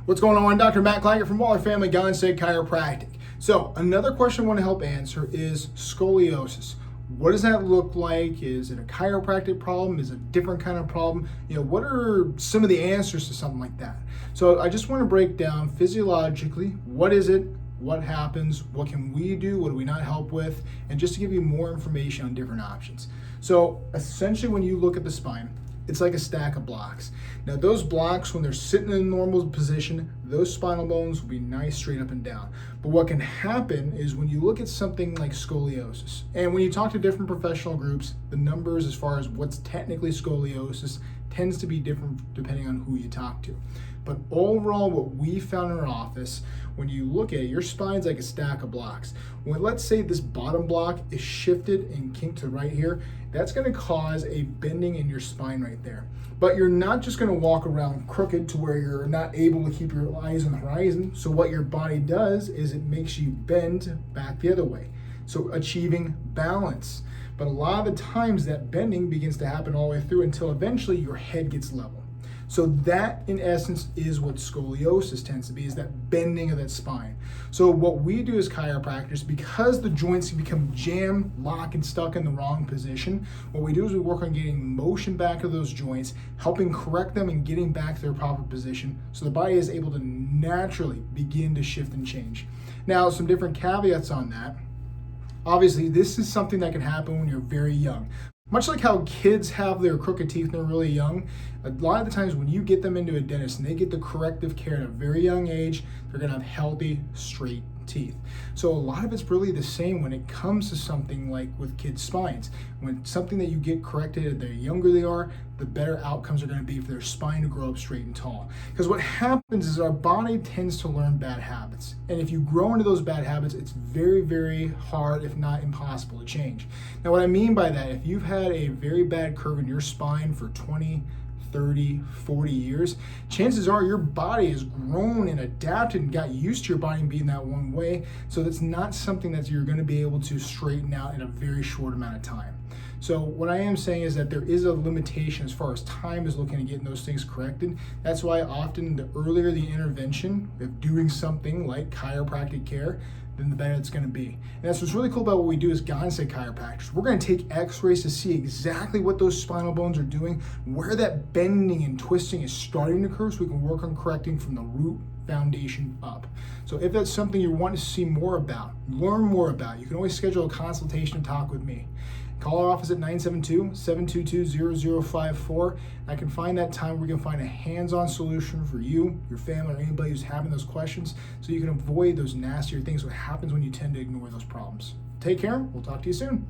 What's going on? Dr. Matt Claggett from Waller Family Gonstead Chiropractic. So another question I want to help answer is scoliosis. What does that look like? Is it a chiropractic problem? Is it a different kind of problem? What are some of the answers to something like that? So I just want to break down physiologically, what is it? What happens? What can we do? What do we not help with? And just to give you more information on different options. So essentially when you look at the spine, it's like a stack of blocks. Now those blocks, when they're sitting in a normal position, those spinal bones will be nice straight up and down. But what can happen is when you look at something like scoliosis, and when you talk to different professional groups, the numbers as far as what's technically scoliosis tends to be different depending on who you talk to. But overall, what we found in our office, when you look at it, your spine's like a stack of blocks. When let's say this bottom block is shifted and kinked to right here, that's gonna cause a bending in your spine right there. But you're not just gonna walk around crooked to where you're not able to keep your eyes on the horizon. So what your body does is it makes you bend back the other way. So achieving balance. But a lot of the times that bending begins to happen all the way through until eventually your head gets level. So that, in essence, is what scoliosis tends to be, is that bending of that spine. So what we do as chiropractors, because the joints become jammed, locked, and stuck in the wrong position, what we do is we work on getting motion back of those joints, helping correct them and getting back to their proper position so the body is able to naturally begin to shift and change. Now, some different caveats on that. Obviously, this is something that can happen when you're very young. Much like how kids have their crooked teeth when they're really young, a lot of the times when you get them into a dentist and they get the corrective care at a very young age, they're gonna have healthy, straight teeth. So a lot of it's really the same when it comes to something like with kids' spines. When something that you get corrected, the younger they are, the better outcomes are gonna be for their spine to grow up straight and tall. Because what happens is our body tends to learn bad habits. And if you grow into those bad habits, it's very, very hard, if not impossible, to change. Now what I mean by that, if you've had a very bad curve in your spine for 20, 30, 40 years, chances are your body has grown and adapted and got used to your body being that one way. So that's not something that you're going to be able to straighten out in a very short amount of time. So what I am saying is that there is a limitation as far as time is looking at getting those things corrected. That's why often the earlier the intervention of doing something like chiropractic care, then the better it's going to be. And that's what's really cool about what we do as Gonstead chiropractors. We're going to take x-rays to see exactly what those spinal bones are doing, where that bending and twisting is starting to occur, so we can work on correcting from the root foundation up. So if that's something you want to see more about, learn more about, you can always schedule a consultation and talk with me. Call our office at 972-722-0054. I can find that time where we can find a hands-on solution for you, your family, or anybody who's having those questions so you can avoid those nastier things, what happens when you tend to ignore those problems. Take care. We'll talk to you soon.